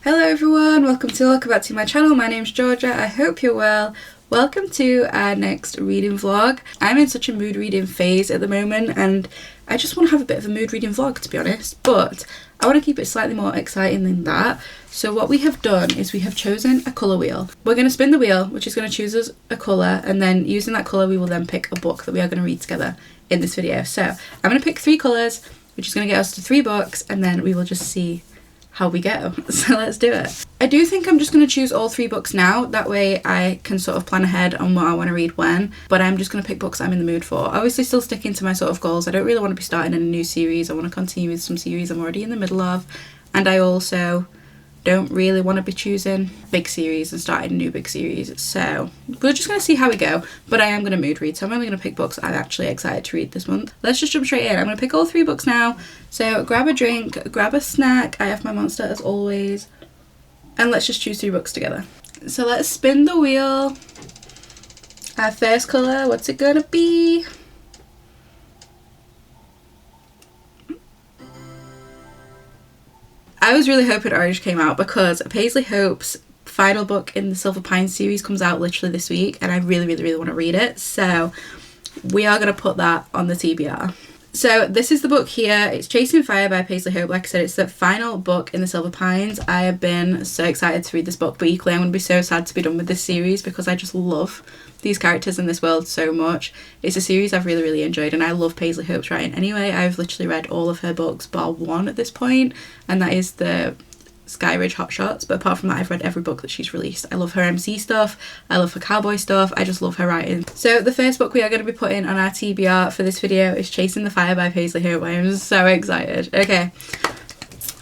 Hello everyone, welcome back to my channel. My name's Georgia. I hope you're well. Welcome to our next reading vlog. I'm in such a mood reading phase at the moment and I just want to have a bit of a mood reading vlog, to be honest, but I want to keep it slightly more exciting than that. So what we have done is we have chosen a colour wheel. We're going to spin the wheel, which is going to choose us a colour, and then using that colour we will then pick a book that we are going to read together in this video. So I'm going to pick 3 colours, which is going to get us to 3 books, and then we will just see how we go. So let's do it. I do think I'm just going to choose all 3 books now, that way I can sort of plan ahead on what I want to read when, but I'm just going to pick books I'm in the mood for. Obviously still sticking to my sort of goals. I don't really want to be starting a new series. I want to continue with some series I'm already in the middle of, and I also don't really want to be choosing big series and starting a new big series. So we're just going to see how we go, but I am going to mood read, so I'm only going to pick books I'm actually excited to read this month. Let's just jump straight in. I'm going to pick all 3 books now, so grab a drink, grab a snack. I have my Monster as always, and let's just choose 3 books together. So let's spin the wheel. Our first colour, what's it gonna be? I was really hoping orange came out because Paisley Hope's final book in the Silver Pines series comes out literally this week, and I really want to read it, so we are going to put that on the TBR. So this is the book here. It's Chasing Fire by Paisley Hope. Like I said, it's the final book in the Silver Pines. I have been so excited to read this book, but equally I'm going to be so sad to be done with this series because I just love these characters in this world so much. It's a series I've really enjoyed, and I love Paisley Hope's writing anyway. I've literally read all of her books bar 1 at this point, and that is the Skyridge Hot Shots, but apart from that I've read every book that she's released. I love her MC stuff, I love her cowboy stuff, I just love her writing. So the first book we are going to be putting on our TBR for this video is Chasing the Fire by Paisley Hope. I am so excited. Okay,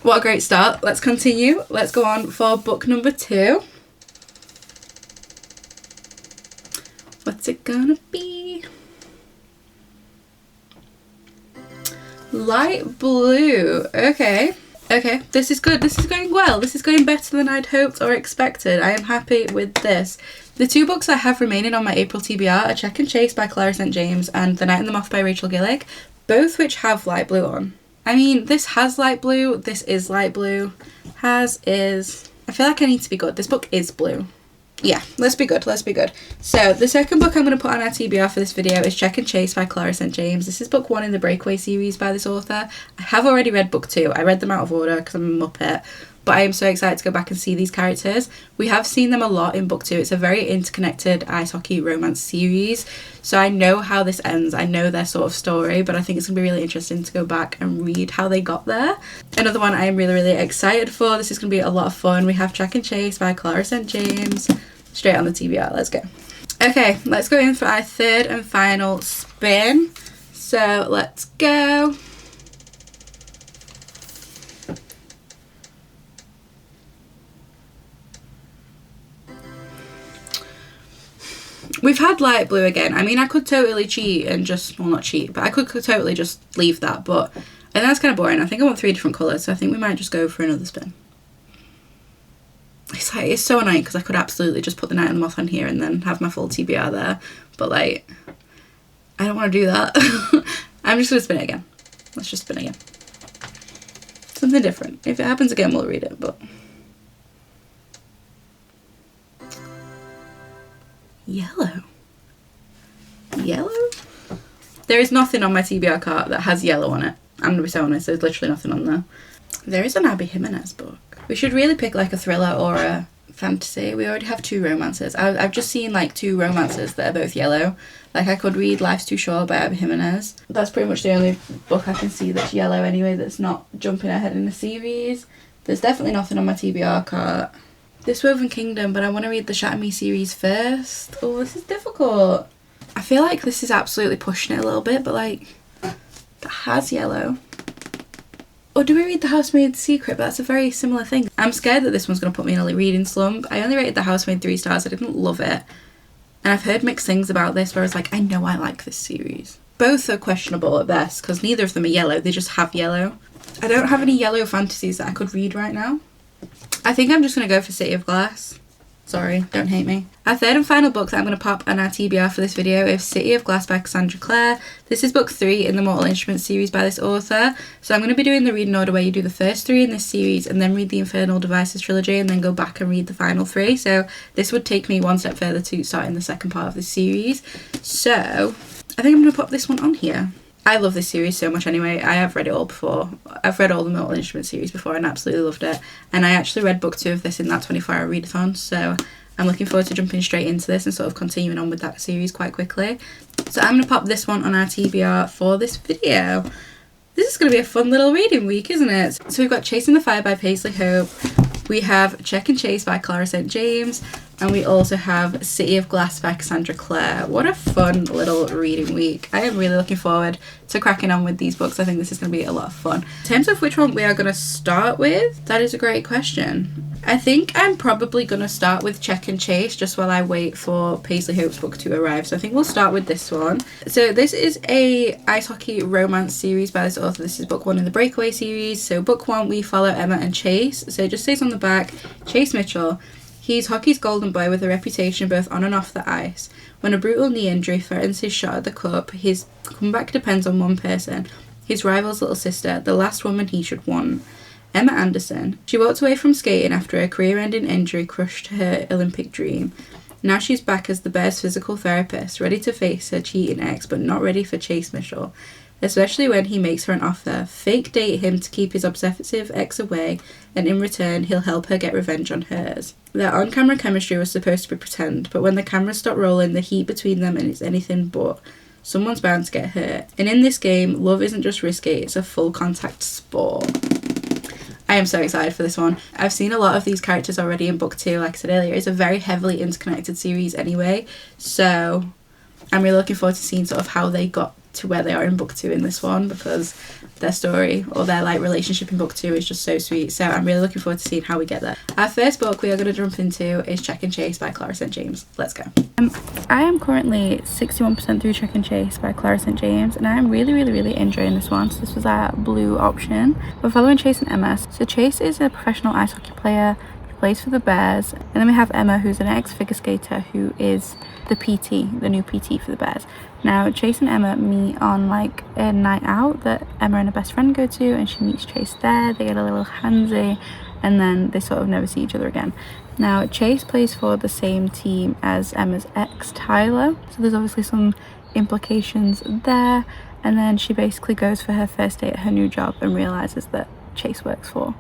what a great start. Let's continue. Let's go on for book number 2. What's it gonna be? Light blue. Okay, this is good. This is going well. This is going better than I'd hoped or expected. I am happy with this. The 2 books I have remaining on my April TBR are Check and Chase by Clara St. James and The Night and the Moth by Rachel Gillick, both which have light blue on. I mean, this has light blue, this is light blue, has is. I feel like I need to be good. This book is blue. Yeah, let's be good. So the second book I'm going to put on our TBR for this video is Check and Chase by Clara St. James. This is book 1 in the Breakaway series by this author. I have already read book 2. I read them out of order because I'm a muppet, but I am so excited to go back and see these characters. We have seen them a lot in book 2. It's a very interconnected ice hockey romance series, so I know how this ends. I know their sort of story, but I think it's going to be really interesting to go back and read how they got there. Another one I am really excited for. This is going to be a lot of fun. We have Check and Chase by Clara St. James. Straight on the TBR, let's go. Okay, let's go in for our 3rd and final spin. So let's go. We've had light blue again. I mean, I could totally cheat and just, well, not cheat, but I could totally just leave that, but I think that's kind of boring. I think I want 3 different colours, so I think we might just go for another spin. It's like, it's so annoying because I could absolutely just put The Night and the Moth on here and then have my full TBR there, but like, I don't want to do that. I'm just going to spin it again. Let's just spin again. Something different. If it happens again, we'll read it, but. Yellow. Yellow? There is nothing on my TBR cart that has yellow on it. I'm going to be so honest, there's literally nothing on there. There is an Abby Jimenez book. We should really pick like a thriller or a fantasy. We already have 2 romances. I've just seen like 2 romances that are both yellow. Like I could read Life's Too Short by Abby Jimenez. That's pretty much the only book I can see that's yellow anyway, that's not jumping ahead in the series. There's definitely nothing on my TBR cart. This Woven Kingdom, but I want to read the Shatter Me series first. Oh, this is difficult. I feel like this is absolutely pushing it a little bit, but like, that has yellow. Or do we read The Housemaid's Secret? But that's a very similar thing. I'm scared that this one's going to put me in a reading slump. I only rated The Housemaid 3 stars. I didn't love it. And I've heard mixed things about this where it's like, I know I like this series. Both are questionable at best because neither of them are yellow. They just have yellow. I don't have any yellow fantasies that I could read right now. I think I'm just going to go for City of Glass. Sorry, don't hate me. Our third and final book that I'm going to pop on our TBR for this video is City of Glass by Cassandra Clare. This is book 3 in the Mortal Instruments series by this author. So I'm going to be doing the reading order where you do the first 3 in this series and then read the Infernal Devices trilogy and then go back and read the final 3. So this would take me one step further to starting the second part of this series. So I think I'm going to pop this one on here. I love this series so much anyway. I have read it all before. I've read all the Mortal Instruments series before and absolutely loved it. And I actually read book 2 of this in that 24-hour readathon, so I'm looking forward to jumping straight into this and sort of continuing on with that series quite quickly. So I'm going to pop this one on our TBR for this video. This is going to be a fun little reading week, isn't it? So we've got Chasing the Fire by Paisley Hope. We have Check and Chase by Clara St. James. And we also have City of Glass by Cassandra Clare. What a fun little reading week. I am really looking forward to cracking on with these books. I think this is going to be a lot of fun. In terms of which one we are going to start with, that is a great question. I think I'm probably going to start with Check and Chase just while I wait for Paisley Hope's book to arrive. So I think we'll start with this one. So this is a ice hockey romance series by this author. This is book 1 in the Breakaway series. So book 1 we follow Emma and Chase. So it just says on the back, Chase Mitchell. He's hockey's golden boy with a reputation both on and off the ice. When a brutal knee injury threatens his shot at the cup, his comeback depends on one person, his rival's little sister, the last woman he should want. Emma Anderson. She walked away from skating after a career-ending injury crushed her Olympic dream. Now she's back as the Bears' physical therapist, ready to face her cheating ex, but not ready for Chase Mitchell. Especially when he makes her an offer, fake date him to keep his obsessive ex away, and in return he'll help her get revenge on hers. Their on-camera chemistry was supposed to be pretend, but when the cameras stop rolling, the heat between them and it's anything but. Someone's bound to get hurt. And in this game, love isn't just risky, it's a full contact sport. I am so excited for this one. I've seen a lot of these characters already in book 2, like I said earlier. It's a very heavily interconnected series anyway, so I'm really looking forward to seeing sort of how they got to where they are in book 2 in this one, because their story or their like relationship in book 2 is just so sweet. So I'm really looking forward to seeing how we get there. Our first book we are going to jump into is Check and Chase by Clara St. James. Let's go. I am currently 61% through Check and Chase by Clara St. James, and I'm really enjoying this one. So this was our blue option. We're following Chase and Emma. So Chase is a professional ice hockey player, plays for the Bears, and then we have Emma, who's an ex-figure skater who is the PT, the new PT for the Bears. Now Chase and Emma meet on like a night out that Emma and her best friend go to, and she meets Chase there. They get a little handsy and then they sort of never see each other again. Now Chase plays for the same team as Emma's ex, Tyler, so there's obviously some implications there. And then she basically goes for her first day at her new job and realizes that Chase works for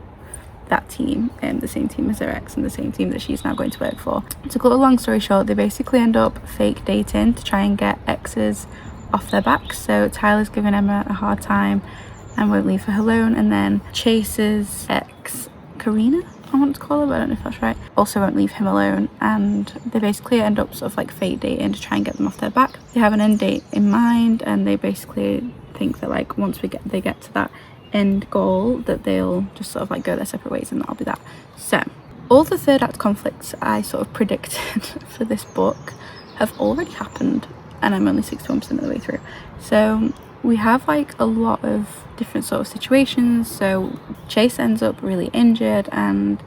that team, the same team as her ex and the same team that she's now going to work for. To cut a long story short, they basically end up fake dating to try and get exes off their backs. So Tyler's giving Emma a hard time and won't leave her alone, and then Chase's ex, Karina, I want to call her, but I don't know if that's right, also won't leave him alone, and they basically end up sort of like fake dating to try and get them off their back. They have an end date in mind, and they basically think that like once they get to that end goal that they'll just sort of like go their separate ways, and that'll be that. So all the third act conflicts I sort of predicted for this book have already happened, and I'm only 61% of the way through. So we have like a lot of different sort of situations. So Chase ends up really injured, and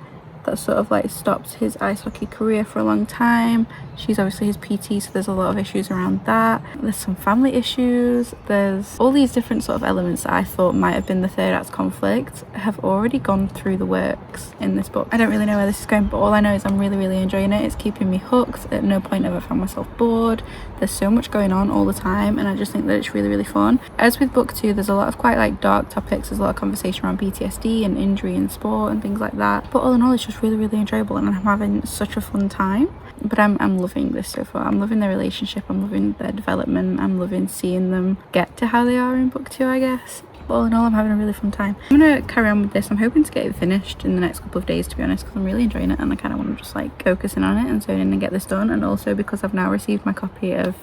that sort of like stops his ice hockey career for a long time. She's obviously his PT, so there's a lot of issues around that. There's some family issues. There's all these different sort of elements that I thought might have been the third act conflict have already gone through the works in this book. I don't really know where this is going, but all I know is I'm really enjoying it. It's keeping me hooked. At no point have I found myself bored. There's so much going on all the time, and I just think that it's really fun. As with book 2, there's a lot of quite like dark topics. There's a lot of conversation around PTSD and injury in sport and things like that, but all in all it's just really enjoyable, and I'm having such a fun time. But I'm loving this so far. I'm loving their relationship, I'm loving their development, I'm loving seeing them get to how they are in book 2, I guess. But all in all, I'm having a really fun time. I'm gonna carry on with this. I'm hoping to get it finished in the next couple of days, to be honest, because I'm really enjoying it, and I kind of want to just like focus in on it and zone in and get this done. And also because I've now received my copy of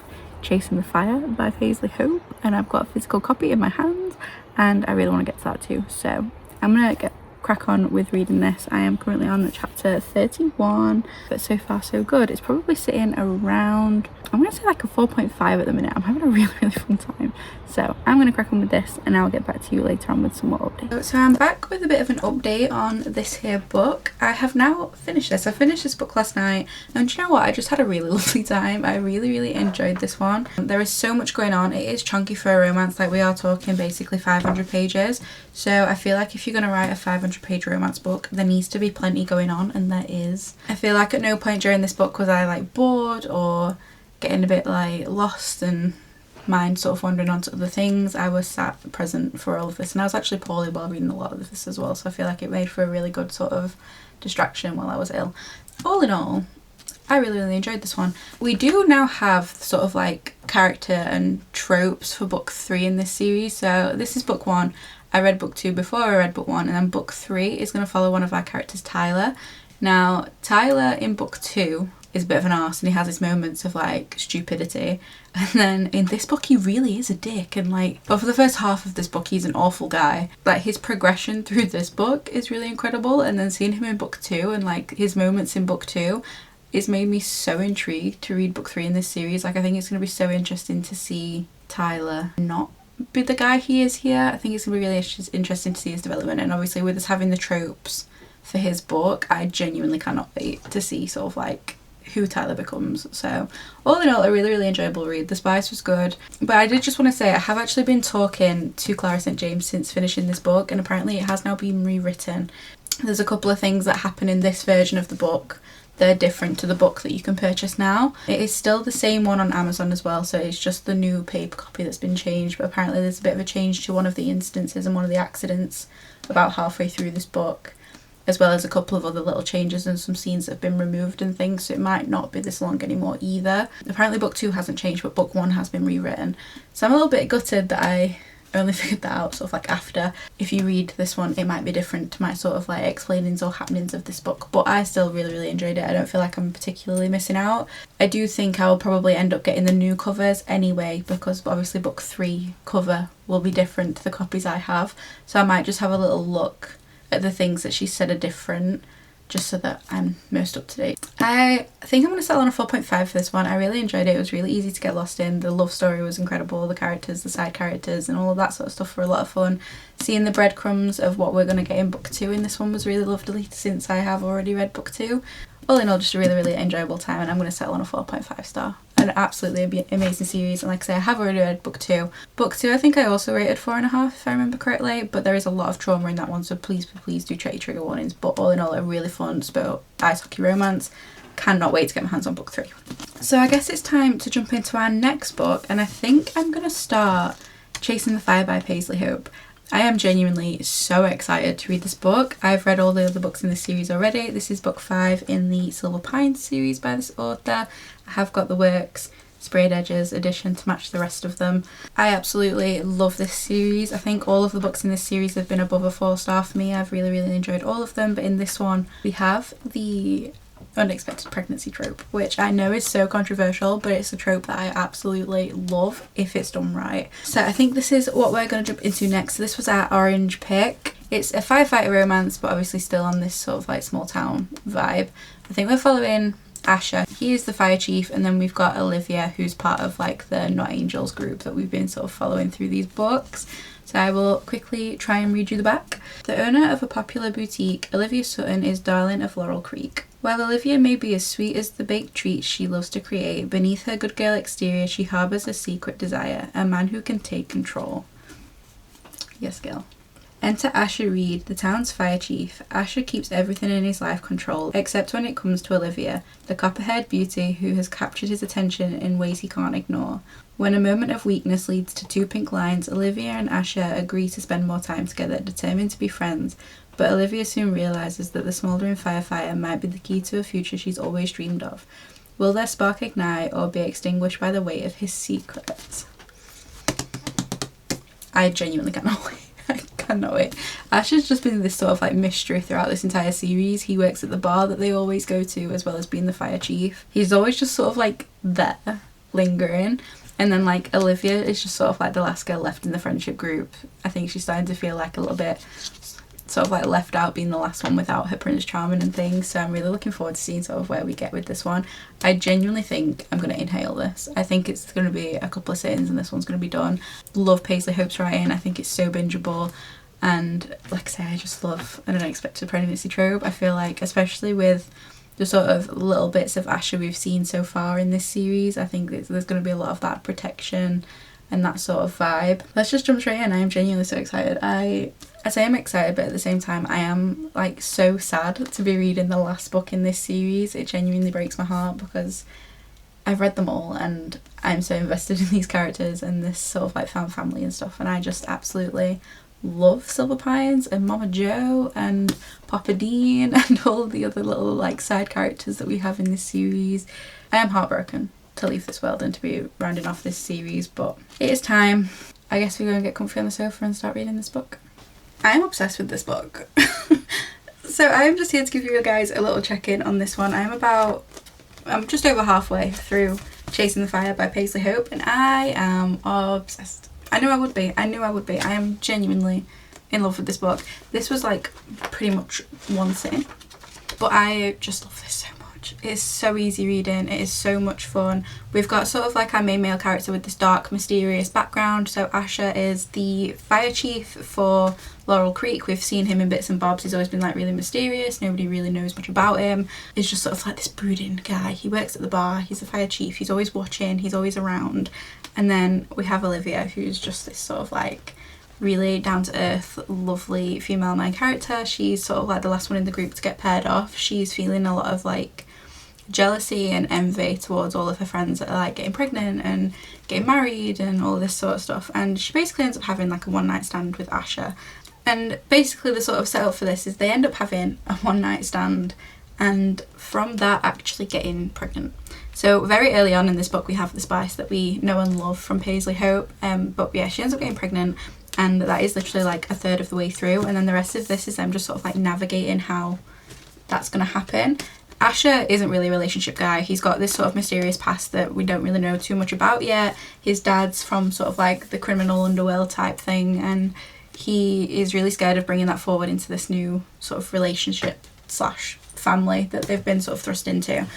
Chasing the Fire by Paisley Hope, and I've got a physical copy in my hands, and I really want to get to that too. So I'm gonna get crack on with reading this. I am currently on chapter 31, but so far so good. It's probably sitting around, I'm gonna say like a 4.5 at the minute. I'm having a really fun time. So I'm gonna crack on with this and I'll get back to you later on with some more updates. So I'm back with a bit of an update on this here book. I have now finished this. I finished this book last night, and do you know what? I just had a really lovely time. I really enjoyed this one. There is so much going on. It is chunky for a romance, like we are talking basically 500 pages. So I feel like if you're gonna write a 500-page romance book, there needs to be plenty going on, and there is. I feel like at no point during this book was I like bored or getting a bit like lost and mind sort of wandering on to other things. I was sat present for all of this, and I was actually poorly while reading a lot of this as well, so I feel like it made for a really good sort of distraction while I was ill. All in all, I really enjoyed this one. We do now have sort of like character and tropes for book 3 in this series. So this is book 1. I read book 2 before I read book 1, and then book 3 is going to follow one of our characters, Tyler. Now Tyler in book 2 is a bit of an arse, and he has his moments of like stupidity, and then in this book he really is a dick, and like, but for the first half of this book he's an awful guy. Like his progression through this book is really incredible, and then seeing him in book 2 and like his moments in book 2, it's made me so intrigued to read book 3 in this series. Like I think it's going to be so interesting to see Tyler not be the guy he is here. I think it's going to be really interesting to see his development, and obviously with us having the tropes for his book, I genuinely cannot wait to see sort of like who Tyler becomes. So all in all, a really enjoyable read. The spice was good, but I did just want to say I have actually been talking to Clara St. James since finishing this book, and apparently it has now been rewritten. There's a couple of things that happen in this version of the book they're different to the book that you can purchase now. It is still the same one on Amazon as well, so it's just the new paper copy that's been changed, but apparently there's a bit of a change to one of the instances and one of the accidents about halfway through this book, as well as a couple of other little changes and some scenes that have been removed and things, so it might not be this long anymore either. Apparently book 2 hasn't changed, but book 1 has been rewritten. So I'm a little bit gutted that I only figured that out sort of like after. If you read this one, it might be different to my sort of like explainings or happenings of this book, but I still really enjoyed it. I don't feel like I'm particularly missing out. I do think I will probably end up getting the new covers anyway, because obviously book 3 cover will be different to the copies I have, so I might just have a little look at the things that she said are different, just so that I'm most up to date. I think I'm going to settle on a 4.5 for this one. I really enjoyed it. It was really easy to get lost in. The love story was incredible. The characters, the side characters and all of that sort of stuff were a lot of fun. Seeing the breadcrumbs of what we're going to get in book 2 in this one was really lovely, since I have already read book 2. All in all, just a really enjoyable time, and I'm going to settle on a 4.5 star. An absolutely amazing series, and like I say, I have already read book 2. Book 2 I think I also rated 4.5 if I remember correctly, but there is a lot of trauma in that one, so please do check your trigger warnings. But all in all, a really fun spout ice hockey romance. Cannot wait to get my hands on book 3. So I guess it's time to jump into our next book, and I think I'm going to start Chasing the Fire by Paisley Hope. I am genuinely so excited to read this book. I've read all the other books in this series already. This is book 5 in the Silver Pines series by this author. I have got the Works Sprayed Edges edition to match the rest of them. I absolutely love this series. I think all of the books in this series have been above a 4-star for me. I've really enjoyed all of them, but in this one we have the unexpected pregnancy trope, which I know is so controversial, but it's a trope that I absolutely love if it's done right. So I think this is what we're going to jump into next. So this was our orange pick. It's a firefighter romance, but obviously still on this sort of like small town vibe. I think we're following Asher. He is the fire chief, and then we've got Olivia, who's part of like the Not Angels group that we've been sort of following through these books. So I will quickly try and read you the back. The owner of a popular boutique, Olivia Sutton is darling of Laurel Creek. While Olivia may be as sweet as the baked treats she loves to create, beneath her good girl exterior she harbours a secret desire, a man who can take control. Yes, girl. Enter Asher Reed, the town's fire chief. Asher keeps everything in his life controlled, except when it comes to Olivia, the copper-haired beauty who has captured his attention in ways he can't ignore. When a moment of weakness leads to 2 pink lines, Olivia and Asher agree to spend more time together, determined to be friends, but Olivia soon realises that the smouldering firefighter might be the key to a future she's always dreamed of. Will their spark ignite or be extinguished by the weight of his secrets? I genuinely cannot wait. I cannot wait. Asher's just been this sort of like mystery throughout this entire series. He works at the bar that they always go to, as well as being the fire chief. He's always just sort of like there, lingering. And then like Olivia is just sort of like the last girl left in the friendship group. I think she's starting to feel like a little bit sort of like left out being the last one without her Prince Charming and things, so I'm really looking forward to seeing sort of where we get with this one. I genuinely think I'm going to inhale this. I think it's going to be a couple of sittings and this one's going to be done. Love Paisley Hope's writing. I think it's so bingeable, and like I say, I just love an unexpected pregnancy trope. I feel like, especially with the sort of little bits of Asha we've seen so far in this series, I think there's going to be a lot of that protection and that sort of vibe. Let's just jump straight in. I am genuinely so excited. I say I'm excited, but at the same time I am like so sad to be reading the last book in this series. It genuinely breaks my heart because I've read them all and I'm so invested in these characters and this sort of like found family and stuff, and I just absolutely love Silver Pines and Mama Jo and Papa Dean and all the other little like side characters that we have in this series. I am heartbroken to leave this world and to be rounding off this series, but it is time. I guess we go and get comfy on the sofa and start reading this book. I am obsessed with this book. So I am just here to give you guys a little check-in on this one. I'm just over halfway through Chasing the Fire by Paisley Hope and I am obsessed. I knew I would be. I am genuinely in love with this book. This was like pretty much one sitting, but I just love this so much. It's so easy reading. It is so much fun. We've got sort of like our main male character with this dark, mysterious background. So Asher is the fire chief for Laurel Creek. We've seen him in bits and bobs. He's always been like really mysterious. Nobody really knows much about him. He's just sort of like this brooding guy. He works at the bar. He's the fire chief. He's always watching. He's always around. And then we have Olivia, who's just this sort of like really down-to-earth, lovely female main character. She's sort of like the last one in the group to get paired off. She's feeling a lot of like jealousy and envy towards all of her friends that are like getting pregnant and getting married and all this sort of stuff. And she basically ends up having like a one-night stand with Asher. And basically the sort of setup for this is they end up having a one-night stand and from that actually getting pregnant. So very early on in this book we have the spice that we know and love from Paisley Hope, but yeah, she ends up getting pregnant and that is literally like a third of the way through, and then the rest of this is them just sort of like navigating how that's going to happen. Asher isn't really a relationship guy. He's got this sort of mysterious past that we don't really know too much about yet. His dad's from sort of like the criminal underworld type thing, and he is really scared of bringing that forward into this new sort of relationship slash family that they've been sort of thrust into.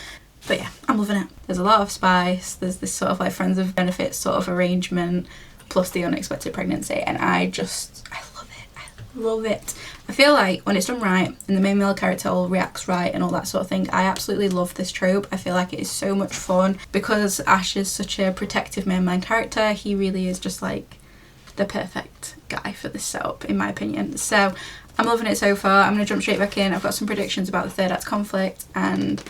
But yeah, I'm loving it. There's a lot of spice. There's this sort of like friends of benefits sort of arrangement plus the unexpected pregnancy, and I love it. I love it. I feel like when it's done right and the main male character all reacts right and all that sort of thing, I absolutely love this trope. I feel like it is so much fun because Ash is such a protective main character. He really is just like the perfect guy for this setup in my opinion. So I'm loving it so far. I'm going to jump straight back in. I've got some predictions about the third act conflict and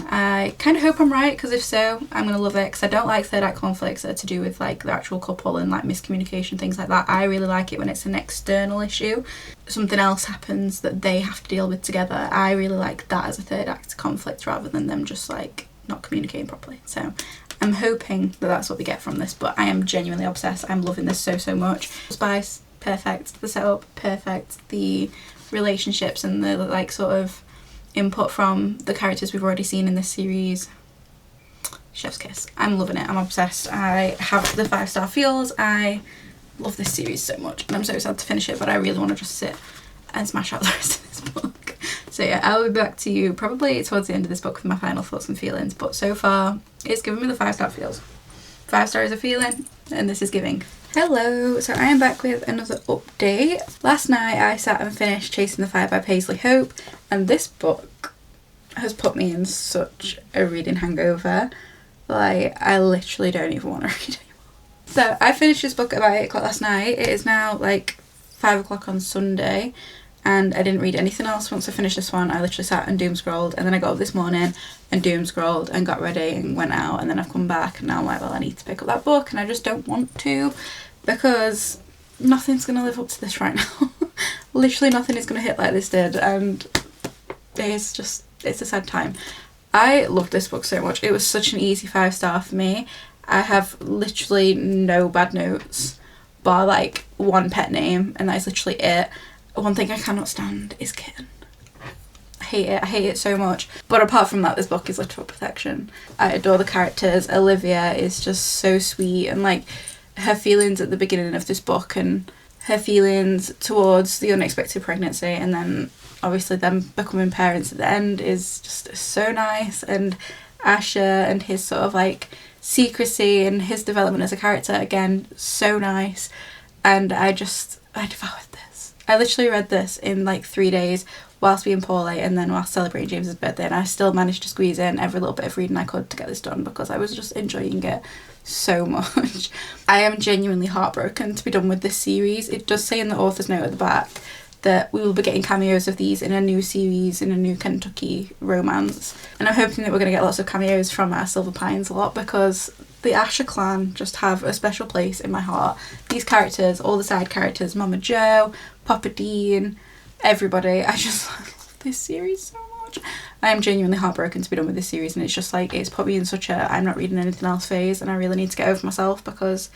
I kind of hope I'm right, because if so, I'm going to love it, because I don't like third act conflicts that are to do with like the actual couple and like miscommunication, things like that. I really like it when it's an external issue. Something else happens that they have to deal with together. I really like that as a third act conflict rather than them just like not communicating properly. So I'm hoping that that's what we get from this, but I am genuinely obsessed. I'm loving this so much. Spice, perfect. The setup, perfect. The relationships and the like sort of input from the characters we've already seen in this series, chef's kiss. I'm loving it. I'm obsessed. I have the 5-star feels. I love this series so much and I'm so sad to finish it, but I really want to just sit and smash out the rest of this book. So yeah, I'll be back to you probably towards the end of this book with my final thoughts and feelings, but so far it's given me the 5-star feels. 5 stars a feeling and this is giving. Hello, so I am back with another update. Last night I sat and finished Chasing the Fire by Paisley Hope, and this book has put me in such a reading hangover. Like, I literally don't even want to read anymore. So I finished this book about 8 o'clock last night. It is now like 5 o'clock on Sunday, and I didn't read anything else once I finished this one. I literally sat and doom scrolled, and then I got up this morning and doom scrolled and got ready and went out, and then I've come back and now I'm like, well, I need to pick up that book, and I just don't want to, because nothing's going to live up to this right now. Literally nothing is going to hit like this did, and it's a sad time. I loved this book so much. It was such an easy 5-star for me. I have literally no bad notes bar like one pet name, and that is literally it. One thing I cannot stand is Kitten. I hate it so much. But apart from that, this book is literal perfection. I adore the characters. Olivia is just so sweet, and like her feelings at the beginning of this book and her feelings towards the unexpected pregnancy, and then obviously them becoming parents at the end is just so nice. And Asher and his sort of like secrecy and his development as a character, again, so nice. And I devoured this. I literally read this in like 3 days whilst being poorly, and then whilst celebrating James's birthday, and I still managed to squeeze in every little bit of reading I could to get this done because I was just enjoying it so much. I am genuinely heartbroken to be done with this series. It does say in the author's note at the back that we will be getting cameos of these in a new series, in a new Kentucky romance, and I'm hoping that we're going to get lots of cameos from our Silver Pines lot, because the Asher clan just have a special place in my heart. These characters, all the side characters, Mama Jo, Papa Dean, everybody, I just love this series so much. I am genuinely heartbroken to be done with this series, and it's just like, it's put me in such a I'm not reading anything else phase, and I really need to get over myself because,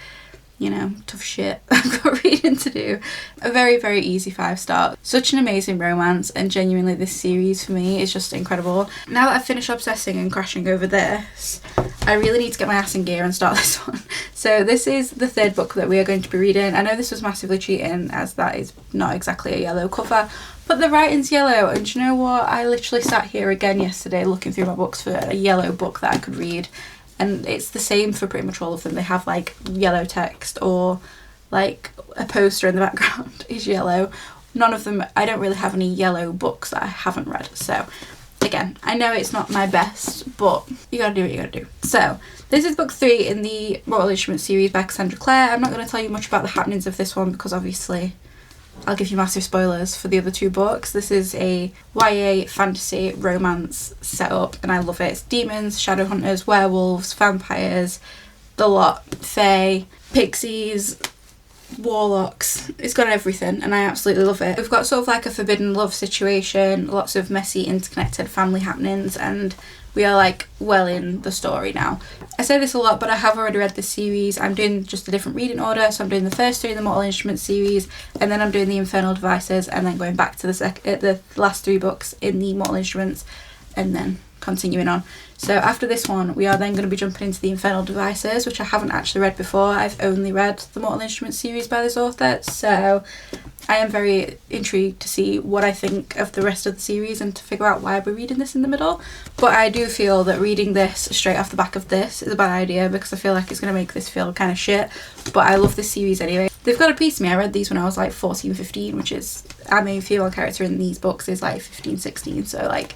you know, tough shit. I've got reading to do. A very, very easy 5-star. Such an amazing romance, and genuinely this series for me is just incredible. Now that I've finished obsessing and crashing over this, I really need to get my ass in gear and start this one. So this is the 3rd book that we are going to be reading. I know this was massively cheating, as that is not exactly a yellow cover, but the writing's yellow, and do you know what? I literally sat here again yesterday looking through my books for a yellow book that I could read. And it's the same for pretty much all of them. They have like yellow text, or like a poster in the background is yellow. None of them, I don't really have any yellow books that I haven't read. So again, I know it's not my best, but you gotta do what you gotta do. So this is book 3 in the Mortal Instruments series by Cassandra Clare. I'm not going to tell you much about the happenings of this one because obviously I'll give you massive spoilers for the other 2 books. This is a YA fantasy romance setup, and I love it. It's demons, shadow hunters, werewolves, vampires, the lot, fae, pixies, warlocks. It's got everything, and I absolutely love it. We've got sort of like a forbidden love situation, lots of messy interconnected family happenings, and we are like well in the story now. I say this a lot, but I have already read this series. I'm doing just a different reading order, so I'm doing the first 3 in the Mortal Instruments series, and then I'm doing the Infernal Devices, and then going back to the last 3 books in the Mortal Instruments, and then continuing on. So after this one, we are then going to be jumping into the Infernal Devices, which I haven't actually read before. I've only read the Mortal Instruments series by this author, so I am very intrigued to see what I think of the rest of the series and to figure out why we're reading this in the middle. But I do feel that reading this straight off the back of this is a bad idea, because I feel like it's going to make this feel kind of shit. But I love this series anyway. They've got a piece of me. I read these when I was like 14, 15, which is, our main female character in these books is like 15, 16. So like,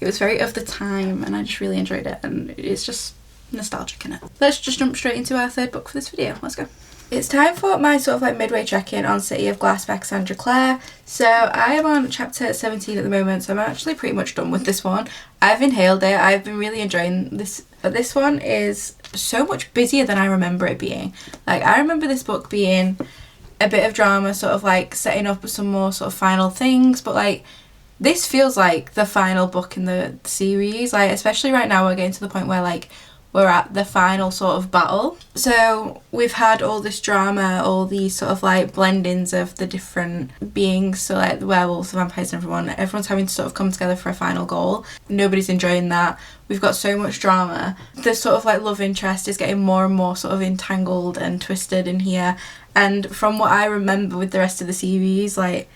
it was very of the time, and I just really enjoyed it, and it's just nostalgic in it. Let's just jump straight into our 3rd book for this video. Let's go. It's time for my sort of like midway check-in on City of Glass by Cassandra Clare. So I am on chapter 17 at the moment, so I'm actually pretty much done with this one. I've inhaled it. I've been really enjoying this, but this one is so much busier than I remember it being. Like, I remember this book being a bit of drama, sort of like setting up some more sort of final things, but like, this feels like the final book in the series. Like, especially right now, we're getting to the point where like we're at the final sort of battle. So we've had all this drama, all these sort of like blendings of the different beings, so like the werewolves, the vampires, and everyone's having to sort of come together for a final goal. Nobody's enjoying that. We've got so much drama. The sort of like love interest is getting more and more sort of entangled and twisted in here. And from what I remember with the rest of the series, like,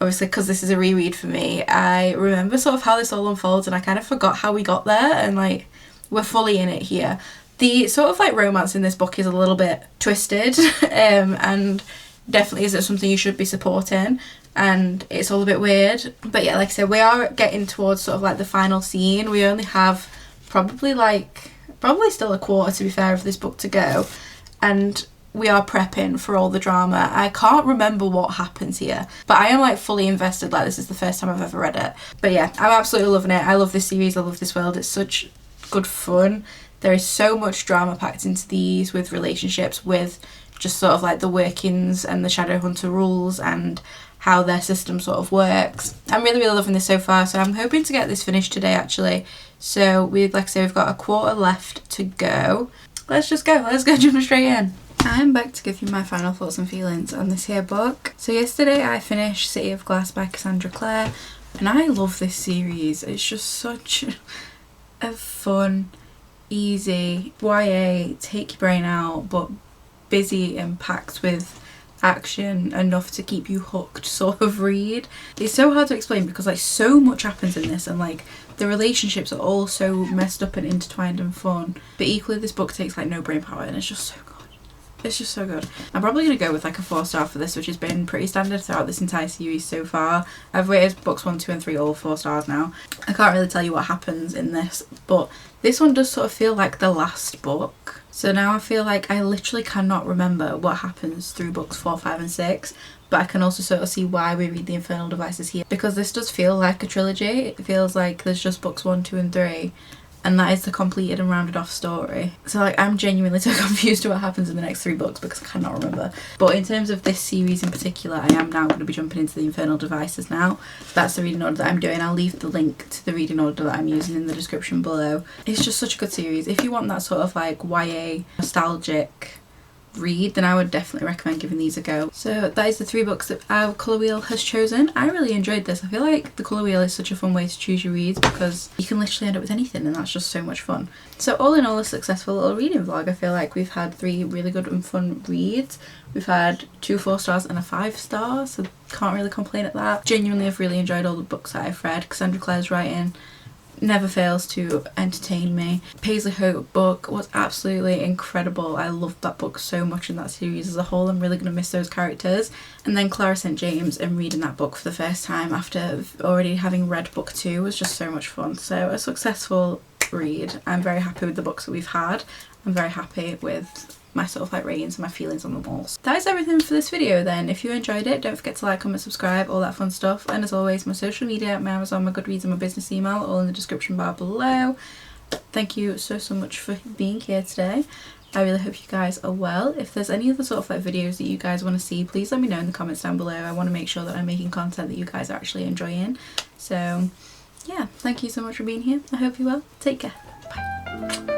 obviously because this is a reread for me, I remember sort of how this all unfolds, and I kind of forgot how we got there, and like, we're fully in it here. The sort of like romance in this book is a little bit twisted, and definitely isn't something you should be supporting, and it's all a bit weird. But yeah, like I said, we are getting towards sort of like the final scene. We only have probably still a quarter, to be fair, of this book to go, and we are prepping for all the drama. I can't remember what happens here, but I am like fully invested. Like, this is the first time I've ever read it. But yeah, I'm absolutely loving it. I love this series. I love this world. It's such good fun. There is so much drama packed into these, with relationships, with just sort of like the workings and the Shadowhunter rules and how their system sort of works. I'm really, really loving this so far, so I'm hoping to get this finished today actually. So like I say, we've got a quarter left to go. Let's go jump straight in. I'm back to give you my final thoughts and feelings on this here book. So yesterday I finished City of Glass by Cassandra Clare, and I love this series. It's just such a fun, easy YA, take your brain out, but busy and packed with action enough to keep you hooked sort of read. It's so hard to explain because like so much happens in this, and like the relationships are all so messed up and intertwined and fun, but equally this book takes like no brain power, and it's just so good. It's just so good. I'm probably going to go with like a 4-star for this, which has been pretty standard throughout this entire series so far. I've rated books 1, 2 and 3 all 4 stars now. I can't really tell you what happens in this, but this one does sort of feel like the last book. So now I feel like I literally cannot remember what happens through books 4, 5 and 6. But I can also sort of see why we read the Infernal Devices here, because this does feel like a trilogy. It feels like there's just books 1, 2 and 3. And that is the completed and rounded off story. So like I'm genuinely so confused to what happens in the next 3 books because I cannot remember. But in terms of this series in particular, I am now going to be jumping into the Infernal Devices now. That's the reading order that I'm doing. I'll leave the link to the reading order that I'm using in the description below. It's just such a good series. If you want that sort of like YA nostalgic read, then I would definitely recommend giving these a go. So that is the 3 books that our colour wheel has chosen. I really enjoyed this. I feel like the colour wheel is such a fun way to choose your reads because you can literally end up with anything, and that's just so much fun. So all in all, a successful little reading vlog. I feel like we've had 3 really good and fun reads. We've had 2 4 stars and a 5 star, so can't really complain at that. Genuinely, I've really enjoyed all the books that I've read. Cassandra Clare's writing never fails to entertain me. Paisley Hope book was absolutely incredible. I loved that book so much, in that series as a whole. I'm really going to miss those characters. And then Clara St. James, and reading that book for the first time after already having read book 2 was just so much fun. So a successful read. I'm very happy with the books that we've had. I'm very happy with my sort of like ratings and my feelings on them all. That is everything for this video then. If you enjoyed it, don't forget to like, comment, subscribe, all that fun stuff. And as always, my social media, my Amazon, my Goodreads and my business email all in the description bar below. Thank you so much for being here today. I really hope you guys are well. If there's any other sort of like videos that you guys want to see, please let me know in the comments down below. I want to make sure that I'm making content that you guys are actually enjoying. So yeah, thank you so much for being here. I hope you're well. Take care. Bye.